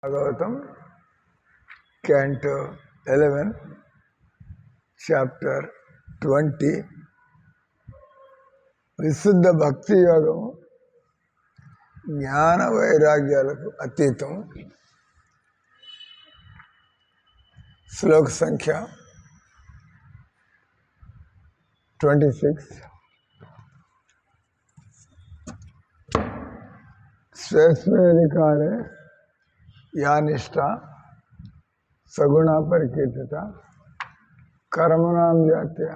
Bhagavatam, Canto 11, Chapter 20, Visuddha Bhakti Yogam, Jnana Vairagyaలకు అతీతం. శ్లోక సంఖ్య 26. స్వేస్వేధికారే yeah నిష్ఠ సగుణ పరికీర్తిత కర్మణాం జాత్య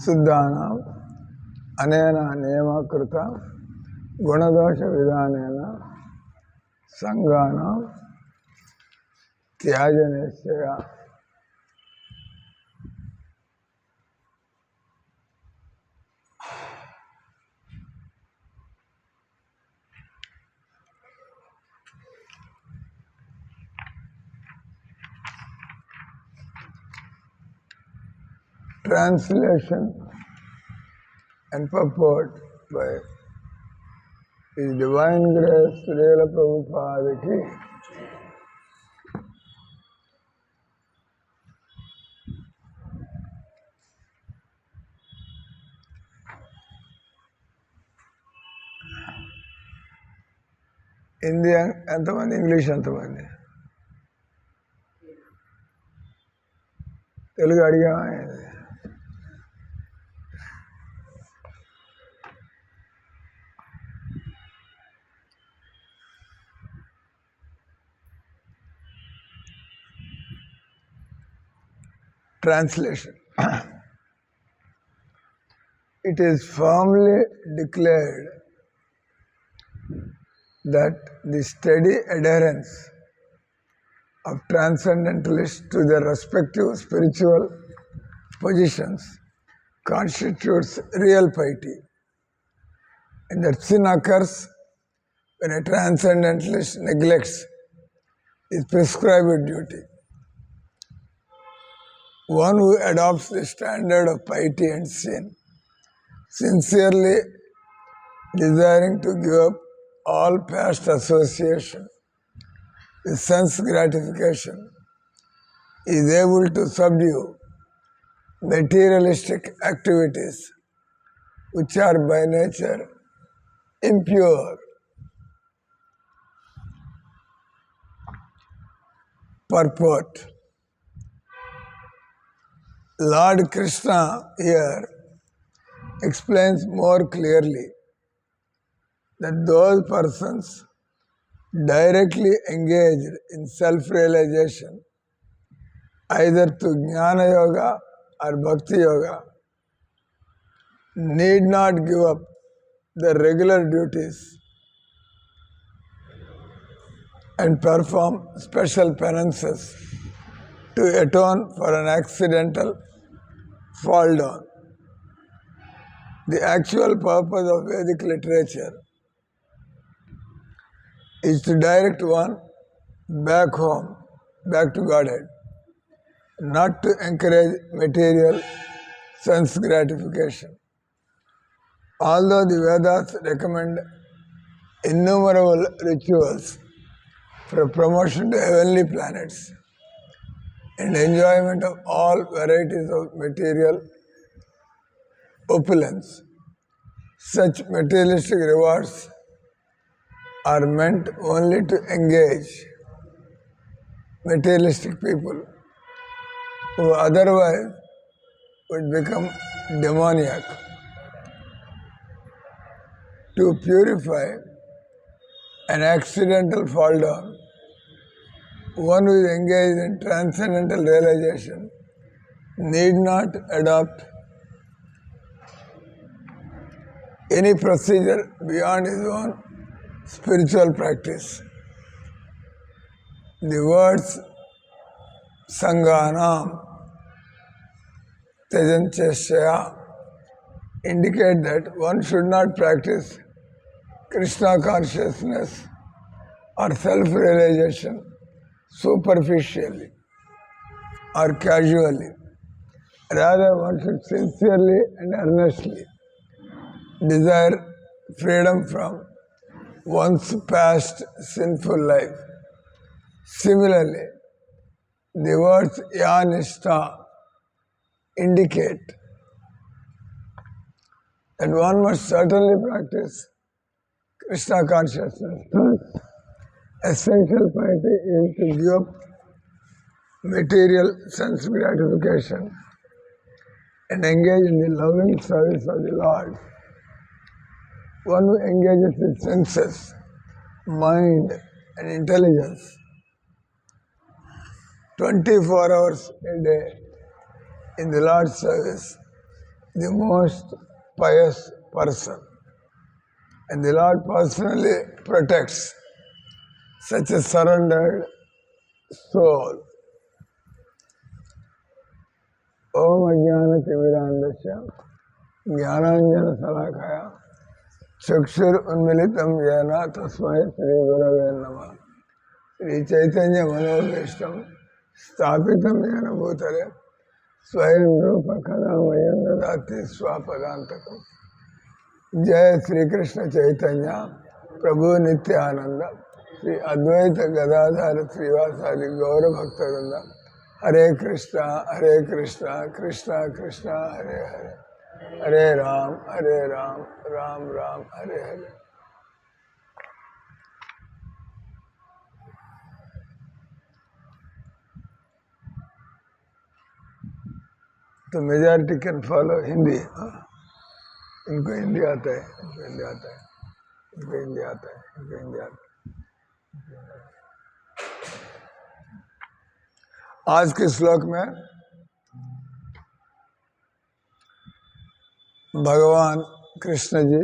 సిద్ధానాం అనేన నియమకృత గుణదోష విధానేన సంఘానాం త్యాజ నిశ్చయ. Translation and purport by His Divine Grace Srila Prabhupada ki. Hindi ఎంతమంది, ఇంగ్లీష్ ఎంతమంది? Telugu అడిగామా? Translation. It is firmly declared that the steady adherence of transcendentalists to their respective spiritual positions constitutes real piety, and that sin occurs when a transcendentalist neglects his prescribed duty. One who adopts the standard of piety and sin, sincerely desiring to give up all past association with sense gratification, is able to subdue materialistic activities which are by nature impure. Purport. Lord Krishna here explains more clearly that those persons directly engaged in self-realization, either through Jnana Yoga or Bhakti Yoga, need not give up their regular duties and perform special penances to atone for an accidental fall down. The actual purpose of Vedic literature is to direct one back home, back to Godhead, not to encourage material sense gratification. Although the Vedas recommend innumerable rituals for promotion to heavenly planets and enjoyment of all varieties of material opulence, such materialistic rewards are meant only to engage materialistic people who otherwise would become demoniac. To purify an accidental fall down, one who is engaged in transcendental realization need not adopt any procedure beyond his own spiritual practice. The words Sanghanam Tyajancheshya indicate that one should not practice Krishna consciousness or self-realization superficially or casually. Rather, one should sincerely and earnestly desire freedom from one's past sinful life. Similarly, the words yanishta indicate that one must certainly practice Krishna consciousness. Thus, essential piety is to give up material sense gratification and engage in the loving service of the Lord. One who engages his senses, mind and intelligence 24 hours a day in the Lord's service, the most pious person. And the Lord personally protects such a surrendered soul. Om Ajnana Timirandasya Jnananjana Salakaya Chakshur Unmilitam Jena Tasmai Sri Gurave Namah Sri Chaitanya Manobhishtam Sthapitam Jena Bhutale Swayam Rupa Kadamayam Dadati Swapadantakam. Jai Sri Krishna Chaitanya Prabhu Nityananda Sri Advaita Gadadhara Srivasadi Gaura Bhaktaranda Hare Krishna, Krishna Krishna, Hare Hare, Hare Ram, Ram Ram, Hare Hare. तो majority can follow Hindi. इनको हिंदी आता है, इनको हिंदी आता है, इनको हिंदी आता है, इनको हिंदी आता है. आज के श्लोक में भगवान कृष्ण जी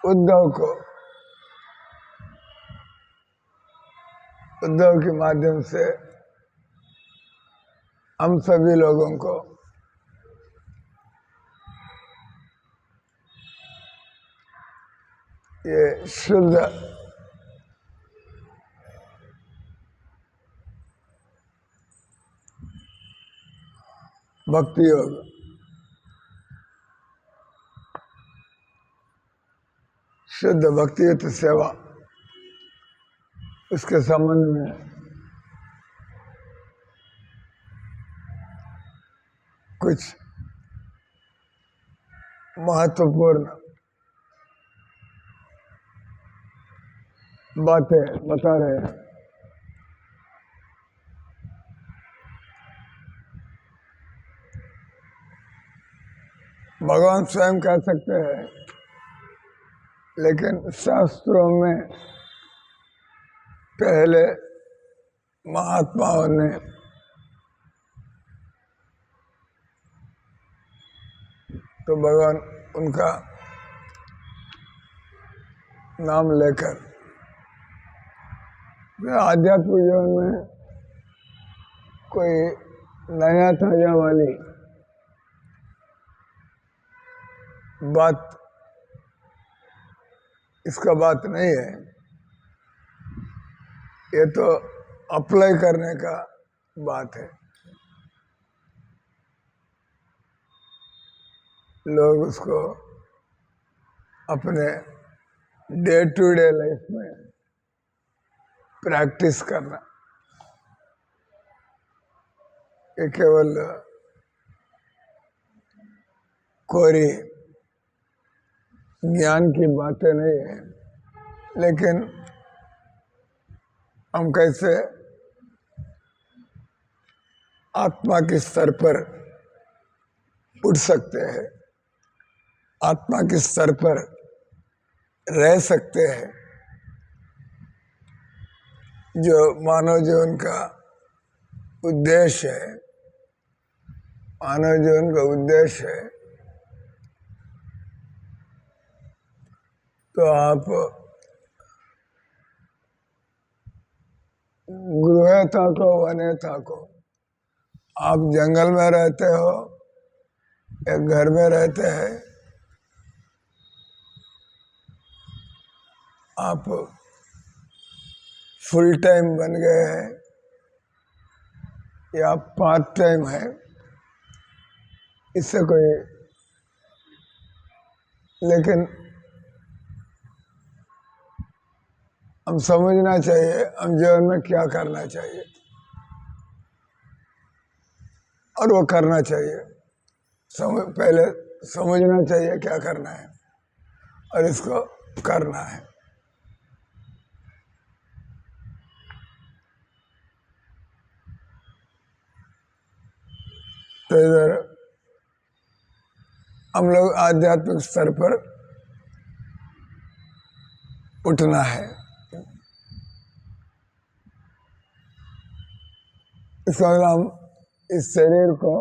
उद्धव के माध्यम से हम सभी लोगों को ये शुद्ध भक्ति योग, शुद्ध भक्तियुक्त सेवा, उसके संबंध में कुछ महत्वपूर्ण बातें बता रहे हैं. भगवान स्वयं कह सकते हैं, लेकिन शास्त्रों में पहले महात्माओं ने तो भगवान उनका नाम लेकर आध्यात्मिक जीवन में कोई नया ताजा वाली बात, इसका बात नहीं है. ये तो अप्लाई करने का बात है. लोग उसको अपने डे टू डे लाइफ में प्रैक्टिस करना, ये केवल कोरी ज्ञान की बातें नहीं है, लेकिन हम कैसे आत्मा के स्तर पर उठ सकते हैं, आत्मा के स्तर पर रह सकते हैं. जो मानव जीवन का उद्देश्य है, मानव जीवन का उद्देश्य है, तो आप गृहता को वन्यता को, आप जंगल में रहते हो या घर में रहते हैं, आप फुल टाइम बन गए हैं या पार्ट टाइम है, इससे कोई, लेकिन हम समझना चाहिए हम जीवन में क्या करना चाहिए और वो करना चाहिए। पहले समझना चाहिए क्या करना है और इसको करना है। तो इधर हम लोग आध्यात्मिक स्तर पर उठना है। इसका मतलब हम इस शरीर को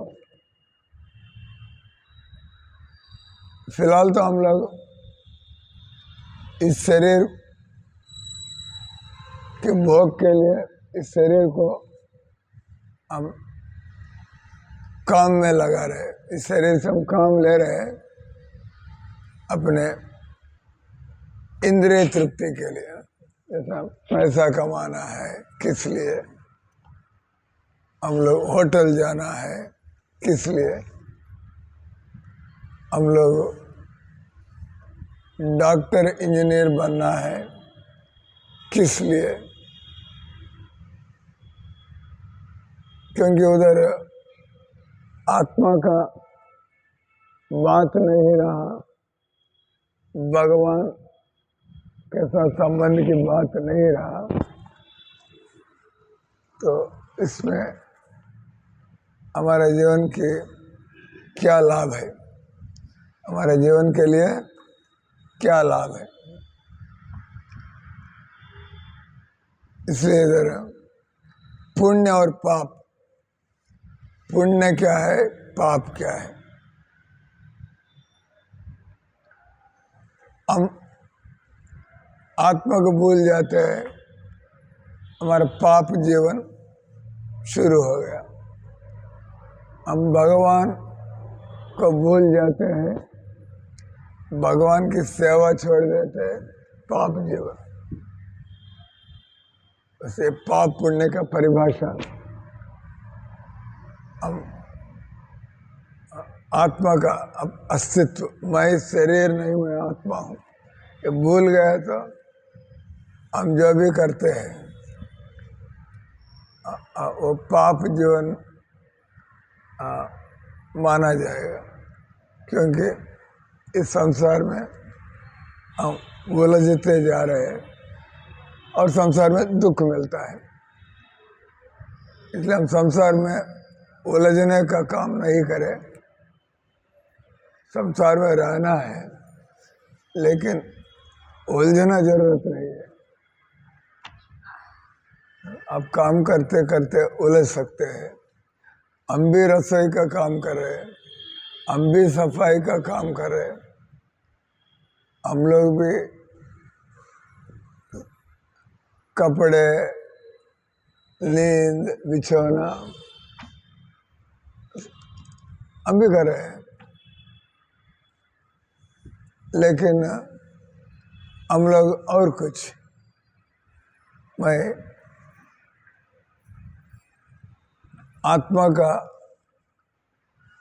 फिलहाल तो हम लोग इस शरीर के भोग के लिए इस शरीर को हम काम में लगा रहे, इस शरीर से हम काम ले रहे हैं अपने इंद्रिय तृप्ति के लिए। जैसा पैसा कमाना है किस लिए, हम लोग होटल जाना है किस लिए, हम लोग डॉक्टर इंजीनियर बनना है किस लिए, क्योंकि उधर आत्मा का बात नहीं रहा, भगवान के साथ संबंध की बात नहीं रहा, तो इसमें हमारे जीवन के क्या लाभ है, हमारे जीवन के लिए क्या लाभ है। इसलिए इधर पुण्य और पाप, पुण्य क्या है पाप क्या है, हम आत्मा को भूल जाते हैं, हमारा पाप जीवन शुरू हो गया। हम भगवान को भूल जाते हैं, भगवान की सेवा छोड़ देते हैं, पाप जीवन। वैसे पाप पुण्य का परिभाषा हम आत्मा का अस्तित्व, मैं शरीर नहीं मैं आत्मा हूँ, ये भूल गए तो हम जो भी करते हैं वो पाप जीवन माना जाएगा, क्योंकि इस संसार में हम उलझते जा रहे हैं और संसार में दुख मिलता है। इसलिए हम संसार में उलझने का काम नहीं करें, संसार में रहना है लेकिन उलझना जरूरत नहीं है। आप काम करते करते उलझ सकते हैं। हम भी रसोई का काम कर रहे हैं, हम भी सफाई का काम कर रहे हैं, हम लोग भी कपड़े नींद बिछौना हम भी कर रहे हैं, लेकिन हम लोग और कुछ, मैं आत्मा का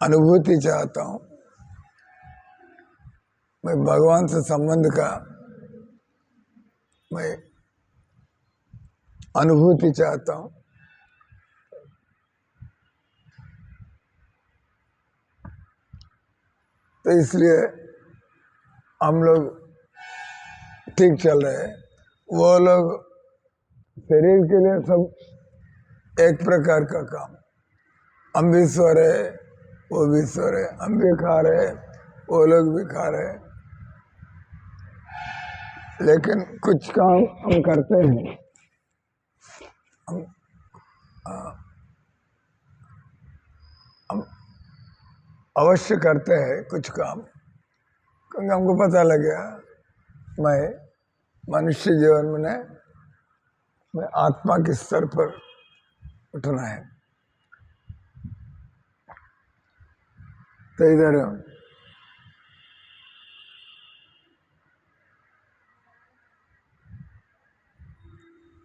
अनुभूति चाहता हूँ, मैं भगवान से संबंध का मैं अनुभूति चाहता हूँ। तो इसलिए हम लोग ठीक चल रहे हैं, वो लोग शरीर के लिए सब एक प्रकार का काम, हम भी सो रहे वो भी सो रहे, हम भी खा रहे वो लोग भी खा रहे, लेकिन कुछ काम हम करते हैं, हम अवश्य करते हैं कुछ काम, क्योंकि हमको पता लग गया मैं मनुष्य जीवन में मैं आत्मा के स्तर पर उठना है। तो इधर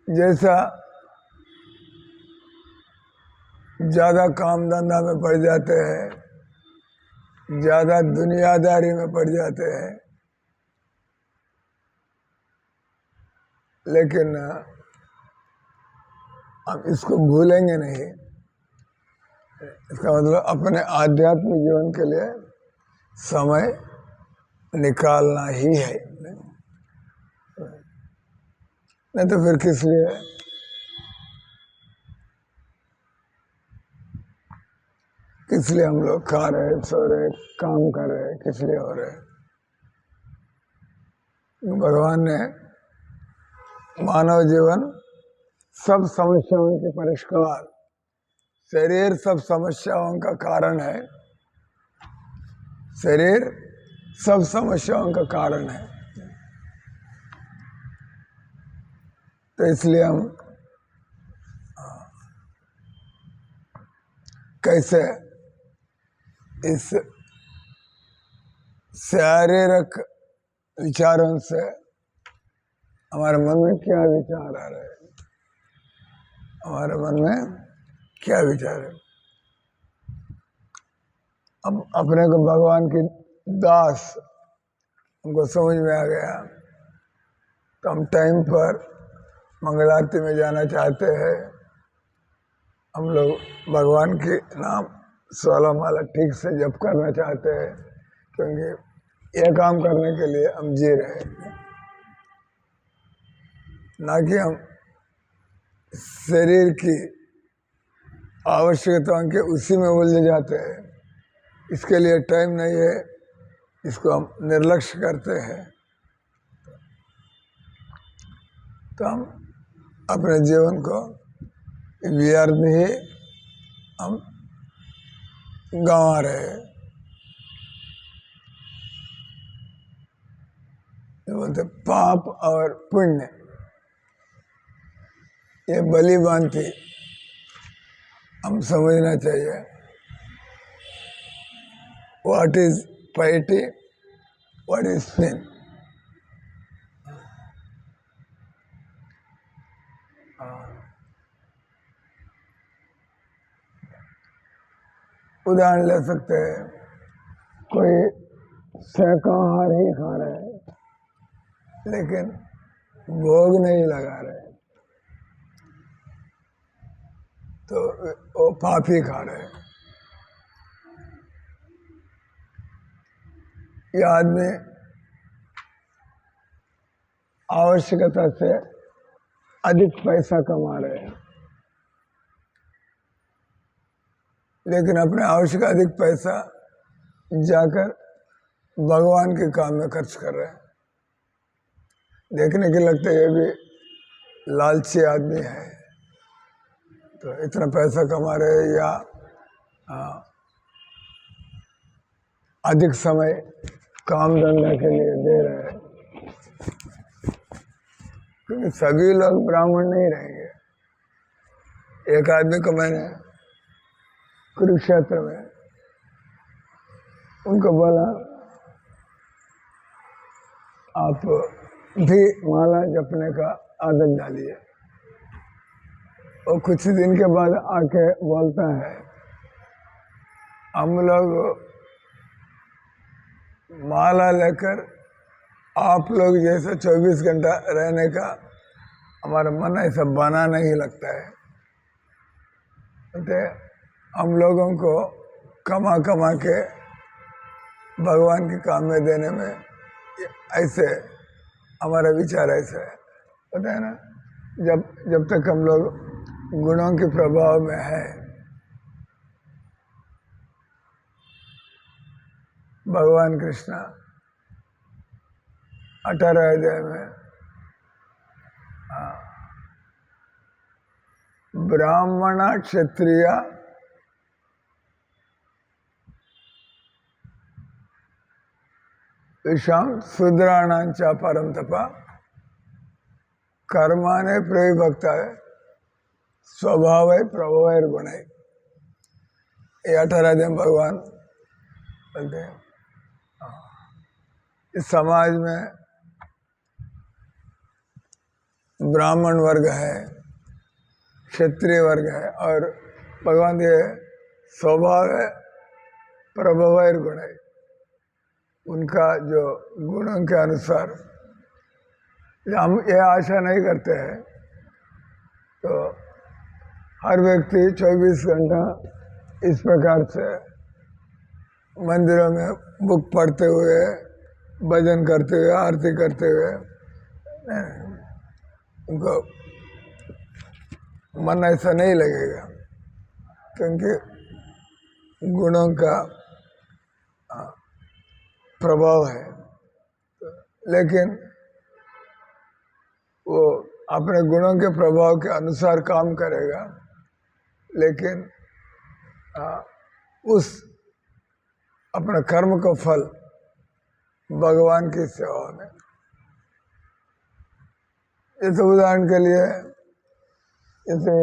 जैसा ज्यादा काम धंधा में पड़ जाते हैं, ज्यादा दुनियादारी में पड़ जाते हैं, लेकिन हम इसको भूलेंगे नहीं। इसका मतलब अपने आध्यात्मिक जीवन के लिए समय निकालना ही है, नहीं तो फिर किस लिए? किस लिए हम लोग खा रहे, सो रहे, काम कर रहे, किस लिए हो रहे? भगवान ने मानव जीवन सब समस्याओं के परिष्कार, शरीर सब समस्याओं का कारण है, शरीर सब समस्याओं का कारण है। तो इसलिए हम कैसे इस शारीरिक विचारों से हमारे मन में क्या विचार आ रहे हैं, हमारे मन में क्या विचार है, अब अपने को भगवान की दास हमको समझ में आ गया तो हम टाइम पर मंगल आरती में जाना चाहते हैं। हम लोग भगवान के नाम 16 माला ठीक से जप करना चाहते हैं, क्योंकि यह काम करने के लिए हम जी रहे हैं, ना कि हम शरीर की आवश्यकताओं के उसी में उलझ जाते हैं। इसके लिए टाइम नहीं है, इसको हम निर्लक्ष्य करते हैं। तो हम अपने जीवन को व्यर्थ ही हम गंवा रहे हैं। बोलते पाप और पुण्य, ये बलि बांधती हम समझना चाहिए। What is piety, what is sin. उदाहरण ले सकते हैं, कोई शाकाहार ही खा रहे हैं लेकिन भोग नहीं लगा रहे, तो वो पापी खा रहे हैं। ये आदमी आवश्यकता से अधिक पैसा कमा रहे हैं, लेकिन अपने आवश्यक अधिक पैसा जाकर भगवान के काम में खर्च कर रहे हैं। देखने के लगता है ये भी लालची आदमी है, तो इतना पैसा कमा रहे हैं या अधिक समय काम धंधा के लिए दे रहे हैं, क्योंकि सभी लोग ब्राह्मण नहीं रहेंगे। एक आदमी को मैंने कुरुक्षेत्र में उनको बोला, आप भी माला जपने का आदत डालिए। और कुछ दिन के बाद आके बोलता है, हम लोग माला लेकर आप लोग जैसा 24 घंटा रहने का हमारा मन ऐसा बना नहीं लगता है। तो हम लोगों को कमा कमा के भगवान के काम में देने में ऐसे हमारा विचार ऐसा है, पता है ना। जब तक हम लोग गुणों के प्रभाव में है, भगवान कृष्ण 18 अध्याय में ब्राह्मण क्षत्रिय विषम शूद्राणांच परम तपा कर्माने प्रविभक्ता है स्वभाव है प्रभाव है गुण है। ये 18 दिन भगवान बोलते हैं। इस समाज में ब्राह्मण वर्ग है, क्षत्रिय वर्ग है, और भगवान ये स्वभाव है प्रभाव है गुण है। उनका जो गुणों के अनुसार हम ये आशा नहीं करते हैं तो हर व्यक्ति 24 घंटा इस प्रकार से मंदिरों में बुक पढ़ते हुए, भजन करते हुए, आरती करते हुए उनको मन ऐसा नहीं लगेगा, क्योंकि गुणों का प्रभाव है। लेकिन वो अपने गुणों के प्रभाव के अनुसार काम करेगा, लेकिन उस अपने कर्म का फल भगवान की सेवा में। जैसे उदाहरण के लिए जैसे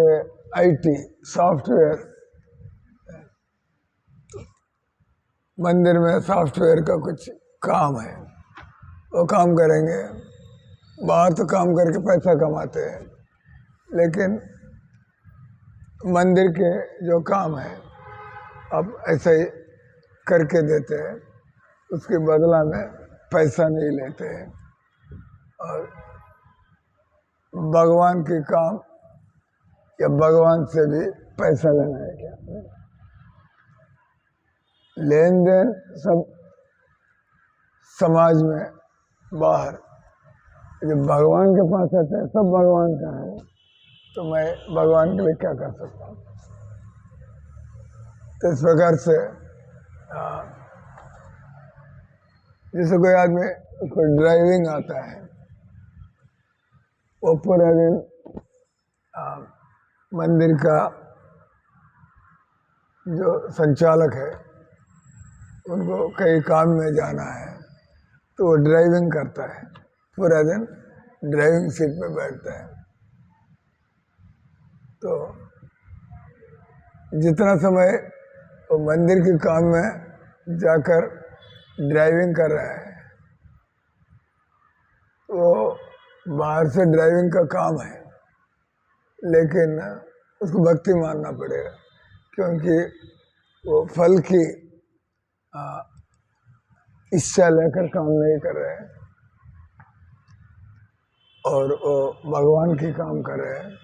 आईटी सॉफ्टवेयर, मंदिर में सॉफ्टवेयर का कुछ काम है, वो काम करेंगे, बाहर तो काम करके पैसा कमाते हैं, लेकिन मंदिर के जो काम है अब ऐसे ही करके देते हैं, उसके बदला में पैसा नहीं लेते हैं। और भगवान के काम या भगवान से भी पैसा लेना है क्या? लेन देन सब समाज में बाहर, जब भगवान के पास आते हैं सब भगवान का है, तो मैं भगवान के लिए क्या कर सकता हूँ? तो इस प्रकार से जैसे कोई आदमी उसको ड्राइविंग आता है, वो पूरा दिन मंदिर का जो संचालक है उनको कई काम में जाना है, तो वो ड्राइविंग करता है, पूरा दिन ड्राइविंग सीट पे बैठता है। तो जितना समय वो मंदिर के काम में जाकर ड्राइविंग कर रहा है, वो बाहर से ड्राइविंग का काम है, लेकिन उसको भक्ति मानना पड़ेगा, क्योंकि वो फल की इच्छा लेकर काम नहीं कर रहे हैं और वो भगवान की काम कर रहे हैं,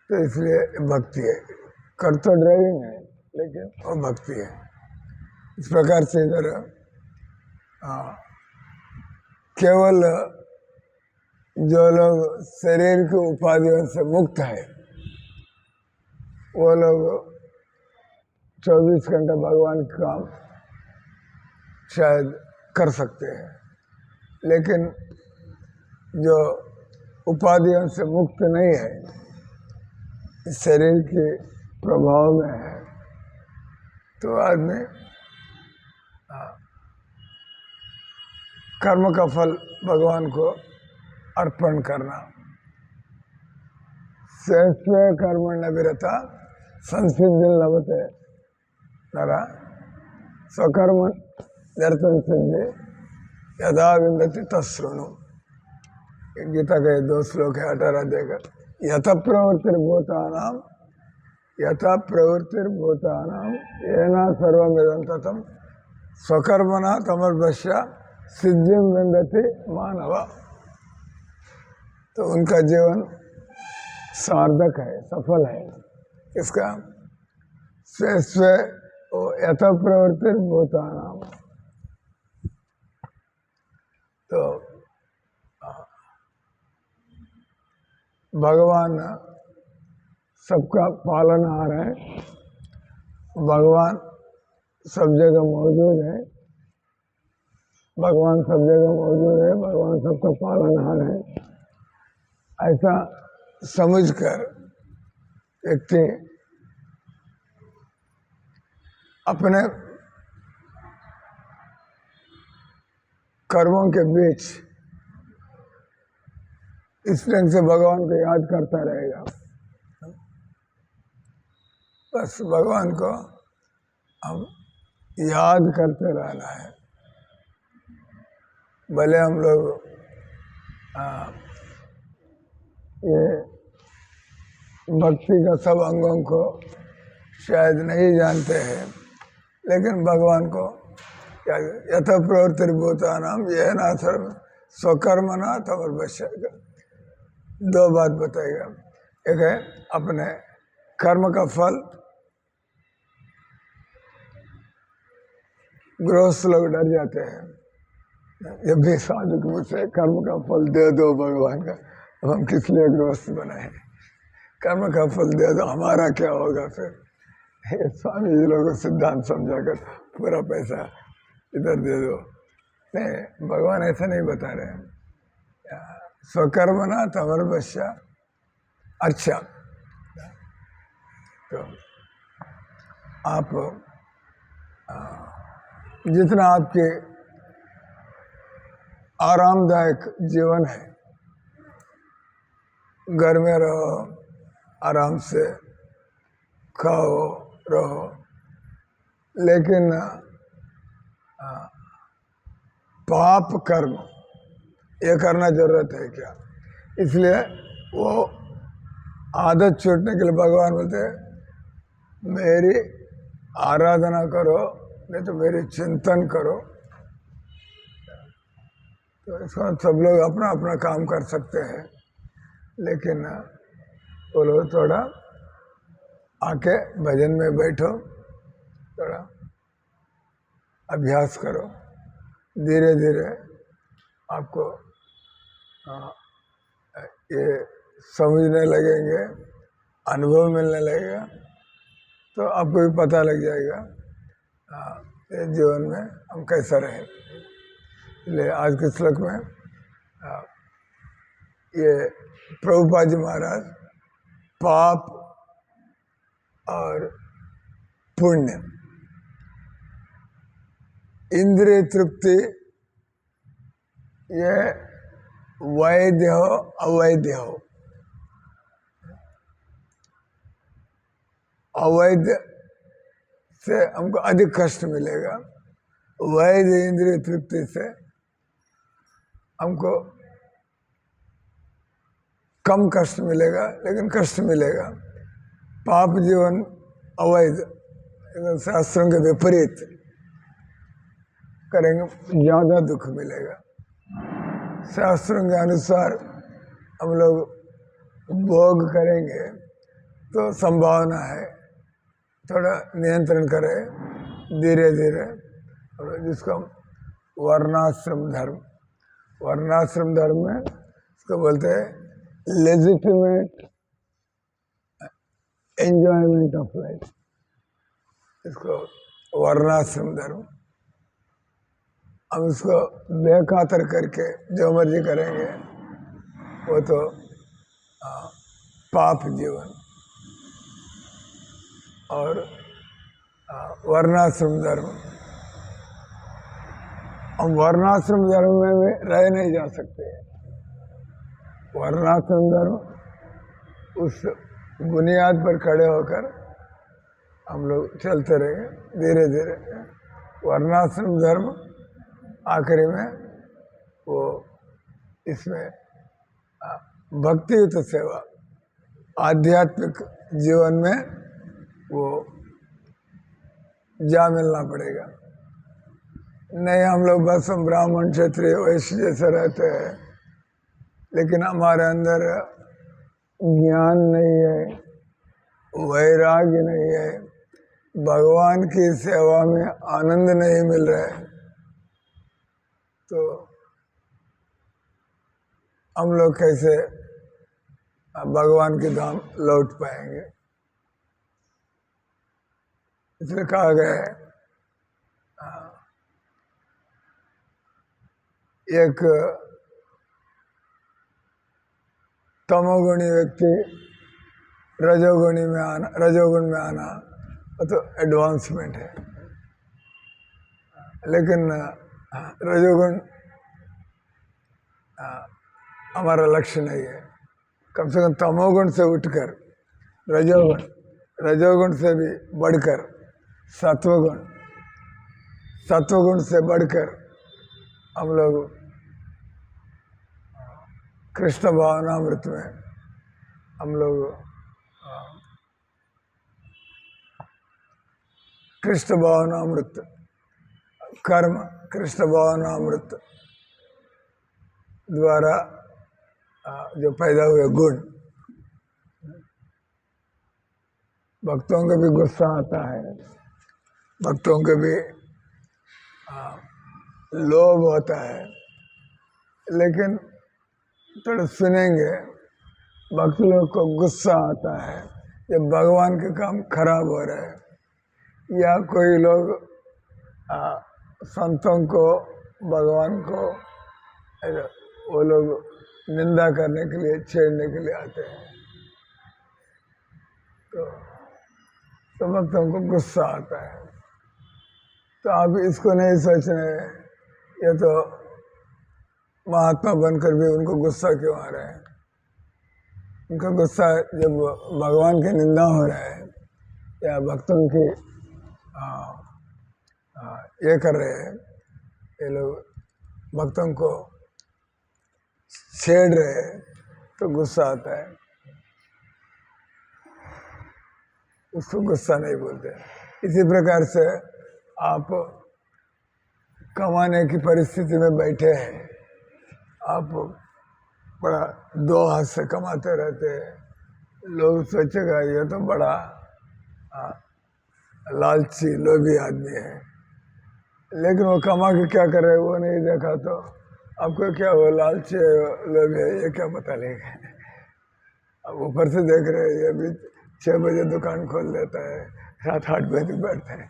तो इसलिए भक्ति है। कर तो ड्राइविंग है, लेकिन वो भक्ति है। इस प्रकार से इधर केवल जो लोग शरीर की उपाधियों से मुक्त है, वो लोग 24 घंटा भगवान का काम शायद कर सकते हैं, लेकिन जो उपाधियों से मुक्त नहीं है, शरीर के प्रभाव में है, तो आदमी कर्म का फल भगवान को अर्पण करना। स्व कर्मण्य विरता संसिद्धि लभते नरा स्वकर्म दर्शन सिद्धि यदा विंदति तस्सृणु। गीता के 2 श्लोक है 18 देकर। यथ प्रवृत्तिर्भूतानां येन सर्वमिदं ततं स्वकर्मणा तमर्भस्य सिद्धिं विंदति मानव। तो उनका जीवन सार्थक है, सफल है। इसका स्व यथ प्रवृत्तिर्भूतानां, तो भगवान सबका पालनहार है, भगवान सब जगह मौजूद है, भगवान सब जगह मौजूद है, भगवान सबका पालनहार है। ऐसा समझकर व्यक्ति अपने कर्मों के बीच इस ढंग से भगवान को याद करता रहेगा। बस भगवान को हम याद करते रहना है। भले हम लोग ये भक्ति का सब अंगों को शायद नहीं जानते हैं, लेकिन भगवान को क्या यथ प्रवृत्तिर्भूतानां येन स्वकर्मणा तमर्वश्य, दो बात बताएगा। एक है अपने कर्म का फल, गृहस्थ लोग डर जाते हैं जब भी साधु के मुझसे कर्म का फल दे दो भगवान का, अब हम किस लिए गृहस्थ बनाए, कर्म का फल दे दो, हमारा क्या होगा फिर। स्वामी जी लोगों को सिद्धांत समझाकर पूरा पैसा इधर दे दो, नहीं भगवान ऐसा नहीं बता रहे हैं। स्वकर्मणा तमर्वश्य, अच्छा तो आप जितना आपके आरामदायक जीवन है, घर में रहो, आराम से खाओ रहो, लेकिन पाप कर्म ये करना जरूरत है क्या? इसलिए वो आदत छूटने के लिए भगवान बोलते हैं मेरी आराधना करो, नहीं तो मेरी चिंतन करो। तो इसका सब लोग अपना अपना काम कर सकते हैं, लेकिन वो लोग थोड़ा आके भजन में बैठो, थोड़ा अभ्यास करो, धीरे धीरे आपको ये समझने लगेंगे, अनुभव मिलने लगेगा, तो आपको भी पता लग जाएगा ये जीवन में हम कैसा रहे। इसलिए आज के श्लोक में ये प्रभुपाद जी महाराज पाप और पुण्य, इंद्रिय तृप्ति, ये वैध हो अवैध हो, अवैध से हमको अधिक कष्ट मिलेगा, वैध इंद्रिय तृप्ति से हमको कम कष्ट मिलेगा, लेकिन कष्ट मिलेगा। पाप जीवन अवैध, शास्त्रों के विपरीत करेंगे, ज्यादा दुख मिलेगा। शास्त्रों के अनुसार हम लोग भोग करेंगे तो संभावना है थोड़ा नियंत्रण करें धीरे धीरे, जिसको हम वर्णाश्रम धर्म, वर्णाश्रम धर्म में इसको बोलते हैं लेजिटिमेट एंजॉयमेंट ऑफ लाइफ, इसको वर्णाश्रम धर्म। हम इसको बेखातर करके जो मर्जी करेंगे वो तो पाप जीवन। और वर्णाश्रम धर्म, हम वर्णाश्रम धर्म में भी रह नहीं जा सकते। वर्णाश्रम धर्म उस बुनियाद पर खड़े होकर हम लोग चलते रहेंगे धीरे धीरे। वर्णाश्रम धर्म आखिरी में वो इसमें भक्तियुत सेवा, आध्यात्मिक जीवन में वो जा मिलना पड़ेगा। नहीं हम लोग बस हम ब्राह्मण क्षत्रिय वैश्य जैसे रहते हैं, लेकिन हमारे अंदर ज्ञान नहीं है, वैराग्य नहीं है, भगवान की सेवा में आनंद नहीं मिल रहा है, तो हम लोग कैसे भगवान के धाम लौट पाएंगे। इसलिए कहा गया है एक तमोगुणी व्यक्ति रजोगुणी में आना, रजोगुण में आना तो एडवांसमेंट है, लेकिन रजोगुण हमारा लक्ष्य नहीं है। कम से कम तमोगुण से उठकर रजोगुण, रजोगुण से भी बढ़कर सत्वगुण, सत्वगुण से बढ़कर हम लोग कृष्ण भावनामृत में हम लोग कृष्ण भावनामृत कर्म, कृष्ण भावनामृत द्वारा जो पैदा हुए गुण, भक्तों को भी गुस्सा आता है, भक्तों को भी लोभ होता है, लेकिन थोड़ा सुनेंगे भक्त लोग को गुस्सा आता है जब भगवान के काम खराब हो रहे हैं, या कोई लोग संतों को, भगवान को वो लोग निंदा करने के लिए, छेड़ने के लिए आते हैं, तो भक्तों को गुस्सा आता है। तो आप इसको नहीं सोचना है ये तो महात्मा बनकर भी उनको गुस्सा क्यों आ रहा है। उनका गुस्सा जब भगवान की निंदा हो रहा है या भक्तों की ये कर रहे हैं, ये लोग भक्तों को छेड़ रहे हैं, तो गुस्सा आता है। उसको गुस्सा नहीं बोलते। इसी प्रकार से आप कमाने की परिस्थिति में बैठे हैं, आप बड़ा दो हाथ से कमाते रहते हैं, लोग सोचेगा ये तो बड़ा लालची लोभी आदमी है, लेकिन वो कमा के क्या कर रहे वो नहीं देखा तो आपको क्या वो लालची लोभी है ये क्या पता लगेगा। अब ऊपर से देख रहे हैं ये भी 6 बजे दुकान खोल देता है, 7-8 बजे बैठता है,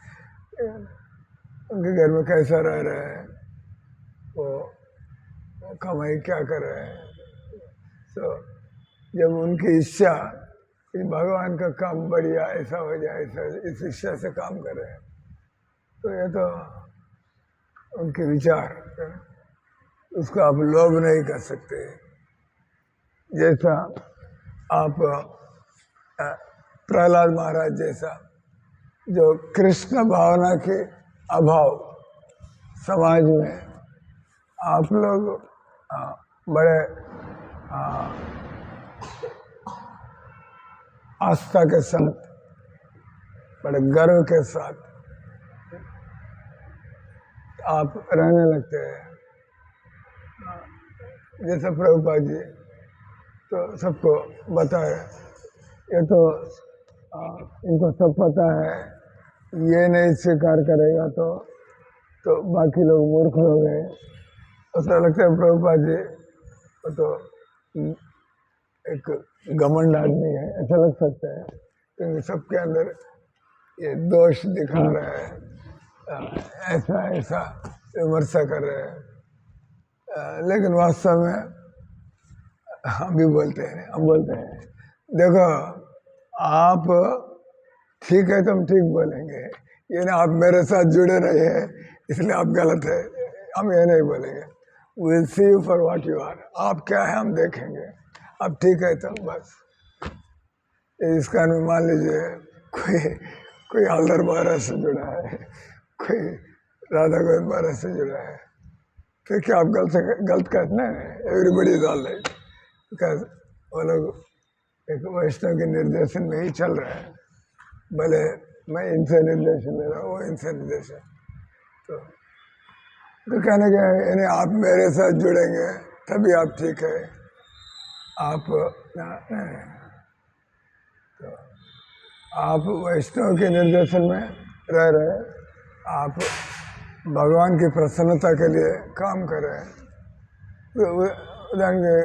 उनके घर में कैसा रह रहा है, वो कमाई क्या कर रहे हैं। तो जब उनकी इच्छा कि भगवान का काम बढ़िया ऐसा हो जाए, ऐसा इस इच्छा से काम कर रहे हैं, तो ये तो उनके विचार, उसको आप लोभ नहीं कर सकते। जैसा आप प्रहलाद महाराज जैसा जो कृष्ण भावना के अभाव समाज में आप लोग बड़े आस्था के साथ, बड़े गर्व के साथ आप रहने लगते हैं। जैसे प्रभुपाद जी तो सबको बताए, ये तो इनको सब पता है, ये नहीं स्वीकार करेगा तो बाकी लोग मूर्ख लोग हैं। ऐसा लगता है प्रभुपाद जी तो एक घमंड आदमी है, ऐसा लग सकता है, क्योंकि सबके अंदर ये दोष दिखा रहा है, ऐसा ऐसा विमर्शा कर रहे हैं। लेकिन वास्तव में हम भी बोलते हैं, हम बोलते हैं देखो आप ठीक है तो हम ठीक बोलेंगे, ये ना आप मेरे साथ जुड़े रहे हैं इसलिए आप गलत है, हम ये नहीं बोलेंगे। Will see you for what you are, आप क्या है हम देखेंगे, आप ठीक है तो बस। इस कान में मान लीजिए कोई हल्दर महाराज से जुड़ा है, कोई राधा गोविंद महाराज से जुड़ा है, तो क्या आप गलत कहते हैं? Everybody is all right, because वो लोग एक वैष्णव के निर्देशन में ही चल रहा है, भले मैं इनसे निर्देशन ले रहा हूँ, वो इनसे निर्देशन। तो कहने के यानी आप मेरे साथ जुड़ेंगे तभी आप ठीक है, आप तो आप वैष्णव के निर्देशन में रह रहे, आप भगवान की प्रसन्नता के लिए काम कर रहे हैं। तो उदाहरण के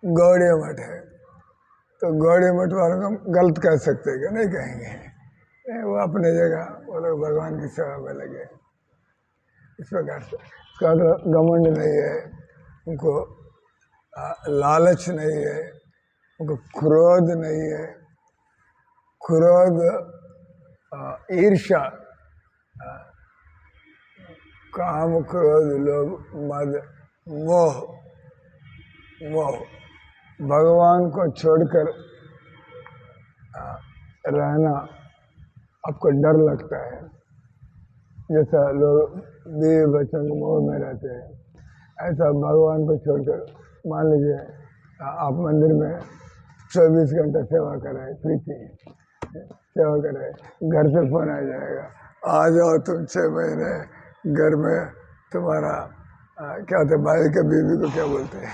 गौड़ीय मठ है, तो गौड़ीय मठ वालों को हम गलत कह सकते हैं क्या? नहीं कहेंगे, वो अपने जगह वो लोग भगवान की सेवा में लगे। इस प्रकार से उसका घमंड नहीं है, उनको लालच नहीं है, उनको क्रोध नहीं है। क्रोध, ईर्ष्या, काम, क्रोध, लोभ, मद, मोह भगवान को छोड़कर रहना आपको डर लगता है। जैसा लोग बीवी बच्चों के मोह में रहते हैं, ऐसा भगवान को छोड़कर, मान लीजिए आप मंदिर में 24 घंटा सेवा कर रहे हैं, प्रीति सेवा कर रहे हैं, घर से फोन आ जाएगा, आ जाओ तुम 6 महीने घर में तुम्हारा क्या होता है भाई के बीवी को क्या बोलते हैं?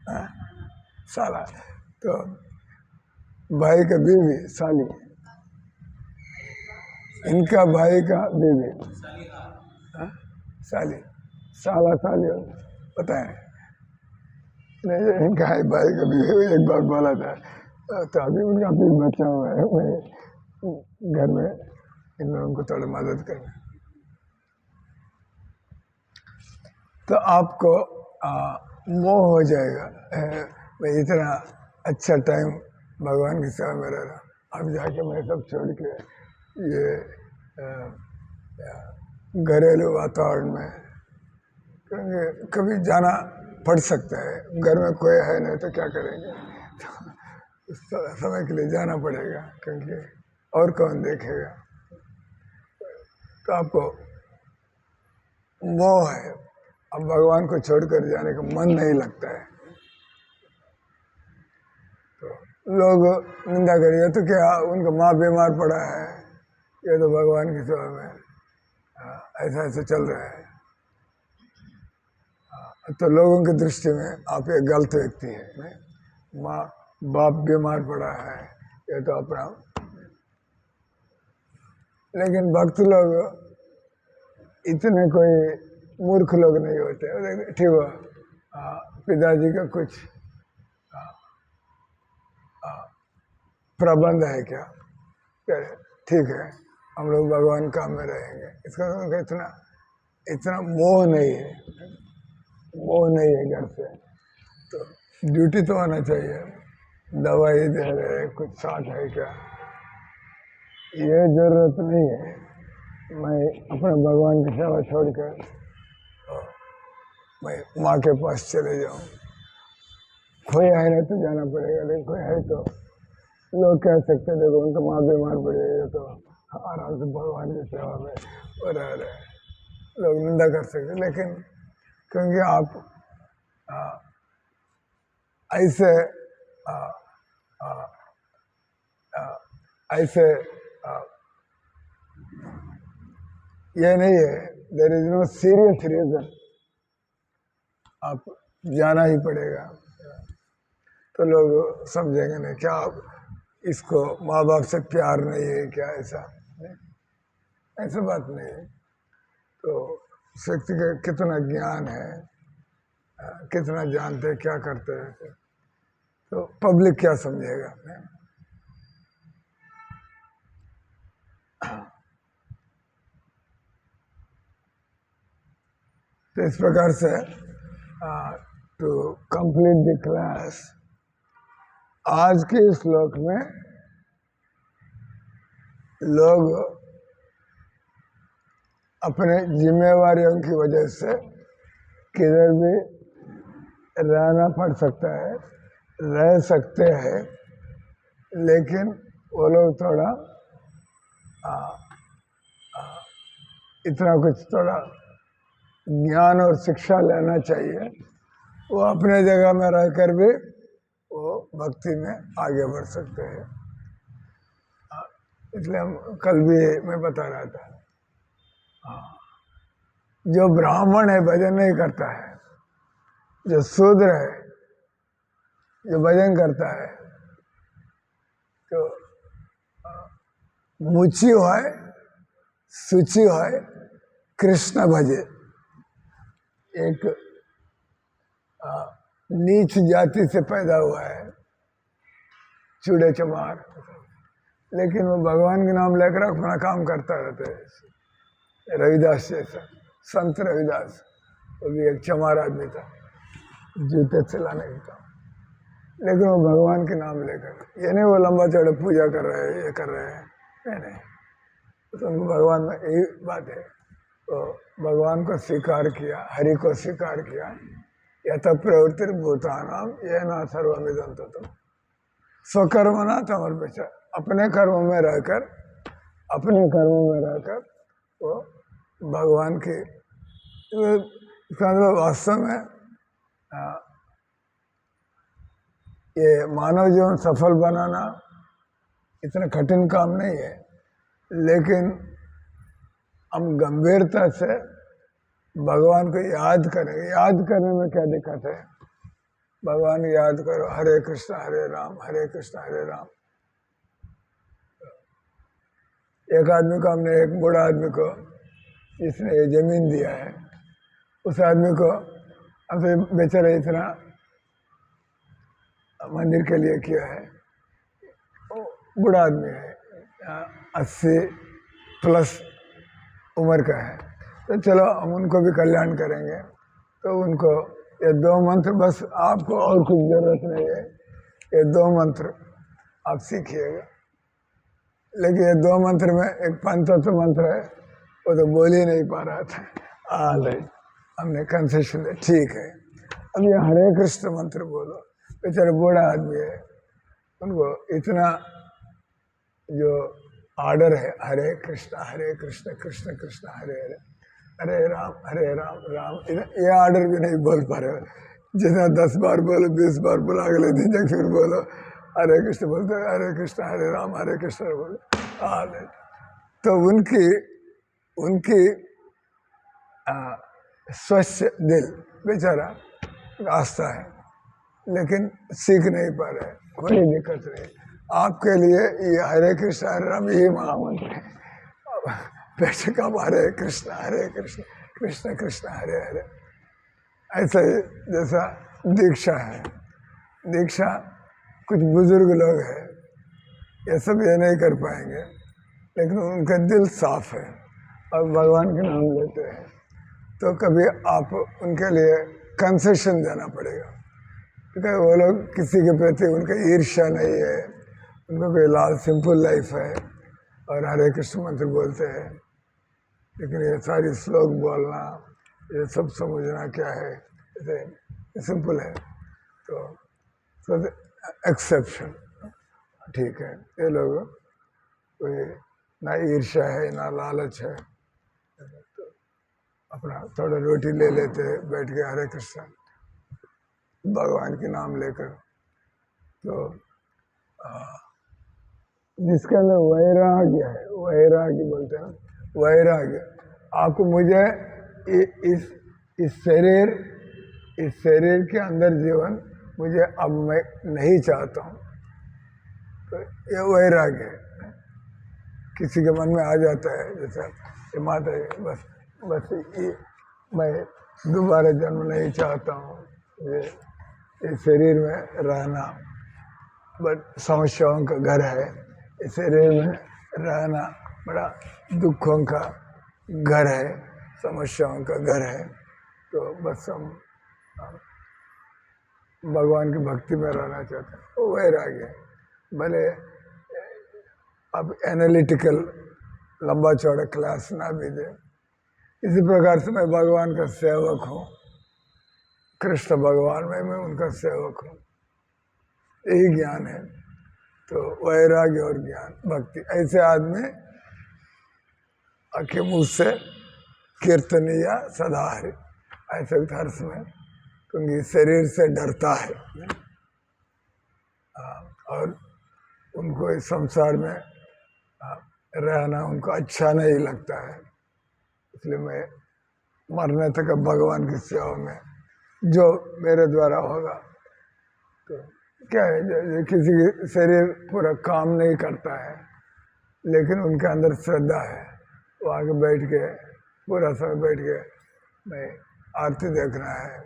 हाँ, साला। तो भाई का बीवी साली, इनका भाई का बीवी साली, साला साली पता है नहीं। इनका भाई का बीवी एक बार बोला था, तो अभी उनका भी बच्चा हुआ है, मैं घर में इन लोगों को थोड़ा मदद करना। तो आपको मोह हो जाएगा, मैं इतना अच्छा टाइम भगवान की सेवा में रह रहा, अब जाके मैं सब छोड़ के ये घरेलू वातावरण में, क्योंकि कभी जाना पड़ सकता है, घर में कोई है नहीं तो क्या करेंगे, तो उस समय के लिए जाना पड़ेगा, क्योंकि और कौन देखेगा। तो आपको मोह है, अब भगवान को छोड़कर जाने का मन नहीं लगता है, तो लोग निंदा करेंगे तो क्या उनका माँ बीमार पड़ा है, ये तो भगवान की सेवा में ऐसा ऐसा चल रहा है, तो लोगों की दृष्टि में आप एक गलत व्यक्ति है। माँ बाप बीमार पड़ा है, ये तो अपना। लेकिन भक्त लोग इतने कोई मूर्ख लोग नहीं होते, ठीक है पिताजी का कुछ प्रबंध है क्या, ठीक है हम लोग भगवान काम में रहेंगे, इसका इतना इतना मोह नहीं है, मोह नहीं है घर से। तो ड्यूटी तो आना चाहिए, दवाई दे रहे कुछ साथ है क्या, ये जरूरत नहीं है। मैं अपने भगवान की सेवा छोड़कर मैं माँ के पास चले जाऊँ, कोई है नहीं तो जाना पड़ेगा, लेकिन कोई है तो लोग कह सकते देखो उनका माँ बीमार पड़ जाएगा तो आराम से भगवान की सेवा में वो रह रहे, लोग निंदा कर सकते, लेकिन क्योंकि आप ऐसे ऐसे ये नहीं है, there is no serious reason, आप जाना ही पड़ेगा, तो लोग समझेंगे नहीं क्या आप इसको माँ बाप से प्यार नहीं है क्या, ऐसा नहीं, ऐसा बात नहीं है। तो उस व्यक्ति का कितना ज्ञान है, कितना जानते हैं क्या करते हैं, तो पब्लिक क्या समझेगा। तो इस प्रकार से टू कंप्लीट द क्लास, आज के श्लोक में लोग अपने जिम्मेवारियों की वजह से किधर भी रहना पड़ सकता है, रह सकते हैं, लेकिन वो लोग थोड़ा इतना कुछ थोड़ा ज्ञान और शिक्षा लेना चाहिए, वो अपने जगह में रहकर भी वो भक्ति में आगे बढ़ सकते हैं। इसलिए हम कल भी मैं बता रहा था, जो ब्राह्मण है भजन नहीं करता है, जो शूद्र है जो भजन करता है, तो मुची है सूची है कृष्ण भजे, एक नीच जाति से पैदा हुआ है, चूड़े चमार, लेकिन वो भगवान के नाम लेकर अपना काम करता रहता है। रविदास जैसा संत रविदास, वो भी एक चमार आदमी था, जूते चलाने का काम, लेकिन वो भगवान के नाम लेकर, ये नहीं वो लंबा चौड़ा पूजा कर रहे हैं, ये कर रहे हैं, नहीं, तो उनको भगवान में यही बात है, तो भगवान को स्वीकार किया, हरि को स्वीकार किया, यथ प्रवृत्तिर्भूतानां येन सर्वमिदं ततं स्वकर्मणा तमर्पित, अपने कर्मों में रहकर वो भगवान की, वास्तव में ये मानव जीवन सफल बनाना इतना कठिन काम नहीं है, लेकिन हम गंभीरता से भगवान को याद करेंगे, याद करने में क्या दिक्कत है? भगवान याद करो, हरे कृष्ण हरे राम हरे कृष्ण हरे राम। एक आदमी को हमने, एक बूढ़ा आदमी को जिसने ये जमीन दिया है, उस आदमी को हमसे बेचारा इतना मंदिर के लिए किया है। बूढ़ा आदमी है, 80 प्लस उम्र का है, तो चलो हम उनको भी कल्याण करेंगे। तो उनको ये 2 मंत्र, बस आपको और कुछ जरूरत नहीं है, ये 2 मंत्र आप सीखिएगा। लेकिन ये 2 मंत्र में एक पंचतत्व मंत्र है, वो तो बोल ही नहीं पा रहा था। हमने कंसेशन दिया, ठीक है अब ये हरे कृष्ण मंत्र बोलो। बेचारे बूढ़ा आदमी है, उनको इतना जो ऑर्डर है, हरे कृष्ण कृष्ण कृष्ण हरे हरे, हरे राम राम, ये ऑर्डर भी नहीं बोल पा रहे। जितना 10 बार बोलो, 20 बार बोलो, अगले दिन तक फिर बोलो हरे कृष्ण, बोलते हरे कृष्ण हरे राम बोलो। तो उनकी स्वच्छ दिल, बेचारा रास्ता है लेकिन सीख नहीं पा रहे, कोई दिक्कत नहीं। आपके लिए ये हरे कृष्ण हरे राम यही महामंत्र है। बेटे कब हरे कृष्ण कृष्ण कृष्ण हरे हरे। ऐसा ही जैसा दीक्षा है, दीक्षा कुछ बुजुर्ग लोग हैं, ये सब ये नहीं कर पाएंगे, लेकिन उनका दिल साफ है और भगवान के नाम लेते हैं। तो कभी आप उनके लिए कंसेशन देना पड़ेगा, क्योंकि वो लोग किसी के प्रति उनका ईर्ष्या नहीं है, उनको कोई सिंपल लाइफ है और हरे कृष्ण मंत्र बोलते हैं। लेकिन ये सारी श्लोक बोलना, ये सब समझना क्या है, ऐसे सिंपल है। तो एक्सेप्शन ठीक है, ये लोग कोई ना ईर्ष्या है ना लालच है, तो अपना थोड़ा रोटी ले लेते बैठ के हरे कृष्ण भगवान के नाम लेकर। तो जिसके अंदर वैराग्य है, वैराग्य बोलते हैं ना, वैराग्य, आपको मुझे इस शरीर के अंदर जीवन मुझे अब मैं नहीं चाहता हूँ। तो ये वैराग्य है, किसी के मन में आ जाता है, जैसा ये माता है, बस ये मैं दोबारा जन्म नहीं चाहता हूँ, ये इस शरीर में रहना बट समस्याओं का घर है, इस शरीर में रहना बड़ा दुखों का घर है, समस्याओं का घर है। तो बस हम भगवान की भक्ति में रहना चाहते हैं, वो वैराग्य है। भले अब एनालिटिकल लंबा चौड़ा क्लास ना भी दे, इसी प्रकार से मैं भगवान का सेवक हूँ, कृष्ण भगवान में मैं उनका सेवक हूँ, यही ज्ञान है। तो वैराग्य और ज्ञान भक्ति, ऐसे आदमी आके मुँह से कीर्तनिया सदा हरि, ऐसे अर्थ में, क्योंकि शरीर से डरता है और उनको इस संसार में रहना उनको अच्छा नहीं लगता है। इसलिए मैं मरने तक भगवान की सेवा में जो मेरे द्वारा होगा। तो क्या है, किसी की शरीर पूरा काम नहीं करता है लेकिन उनके अंदर श्रद्धा है, वो आगे बैठ के पूरा समय बैठ के मैं आरती देखना है,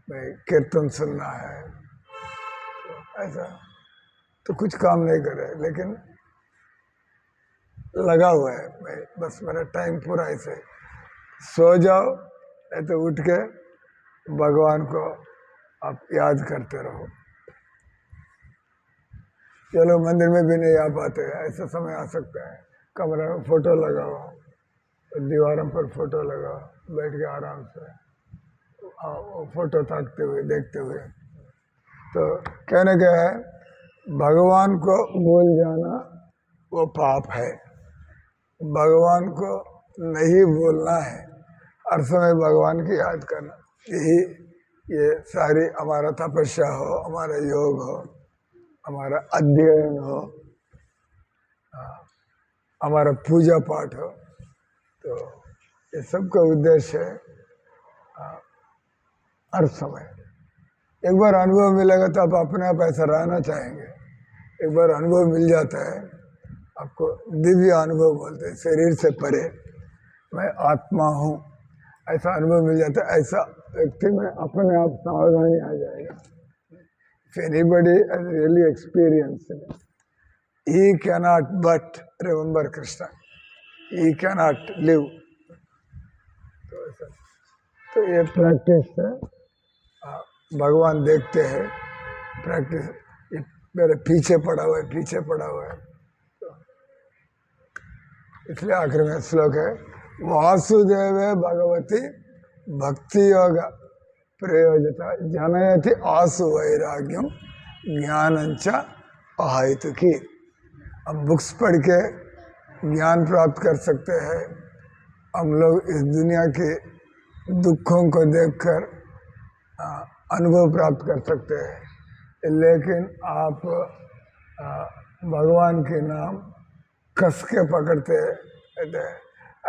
मैं कीर्तन सुनना है, तो ऐसा तो कुछ काम नहीं करे लेकिन लगा हुआ है, मैं बस मेरा टाइम पूरा ऐसे। सो जाओ नहीं तो उठ के भगवान को आप याद करते रहो। चलो मंदिर में भी नहीं आ पाते, ऐसा समय आ सकता है, कमरे में फोटो लगाओ, दीवारों पर फोटो लगाओ, बैठ के आराम से फोटो ताकते हुए देखते हुए। तो कहने क्या है, भगवान को भूल जाना वो पाप है, भगवान को नहीं भूलना है, हर समय भगवान की याद करना। यही ये सारी हमारा तपस्या हो, हमारा योग हो, हमारा अध्ययन हो, हमारा पूजा पाठ हो, तो ये सबका उद्देश्य है हर समय। एक बार अनुभव मिलेगा तो आप अपने आप ऐसा रहना चाहेंगे। एक बार अनुभव मिल जाता है, आपको दिव्य अनुभव बोलते हैं, शरीर से परे मैं आत्मा हूँ, ऐसा अनुभव मिल जाता है। ऐसा व्यक्ति में अपने आप सावधानी आ जाएगा। If anybody has really experienced it, he cannot but remember Krishna. He cannot live. तो ये प्रैक्टिस है, भगवान देखते हैं प्रैक्टिस। ये मेरे पीछे पड़ा हुआ है, पीछे पड़ा हुआ है। तो इसलिए आखिर में श्लोक है, वासुदेव भगवती भक्ति योग प्रयोजता जनयति आसु वैराग्यम ज्ञानंच अहेतुकी। हम बुक्स पढ़ के ज्ञान प्राप्त कर सकते हैं, हम लोग इस दुनिया के दुखों को देखकर अनुभव प्राप्त कर सकते हैं, लेकिन आप भगवान के नाम कस के पकड़ते रहते हैं।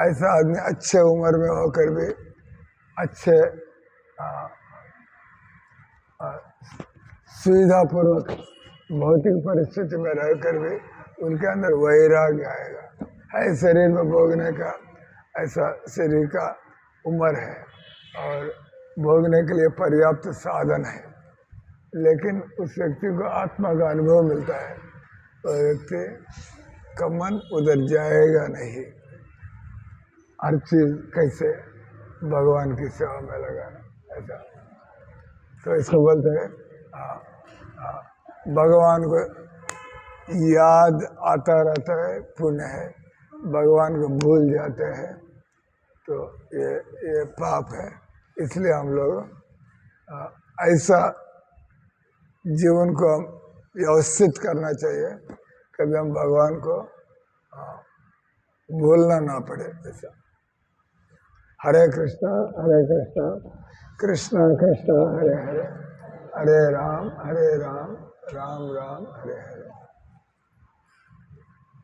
ऐसा आदमी अच्छे उम्र में होकर भी, अच्छे सुविधापूर्वक भौतिक परिस्थिति में रहकर भी उनके अंदर वैराग्य आएगा। है शरीर में भोगने का, ऐसा शरीर का उम्र है और भोगने के लिए पर्याप्त साधन है, लेकिन उस व्यक्ति को आत्मा का अनुभव मिलता है, तो व्यक्ति का मन उधर जाएगा नहीं। हर चीज कैसे भगवान की सेवा में लगाना, ऐसा। तो इसको बोलते हैं भगवान को याद आता रहता है पुण्य है, भगवान को भूल जाते हैं तो ये पाप है। इसलिए हम लोग ऐसा जीवन को व्यवस्थित करना चाहिए, कभी हम भगवान को भूलना ना पड़े। ऐसा हरे कृष्णा कृष्णा कृष्णा हरे हरे, हरे राम राम राम हरे हरे।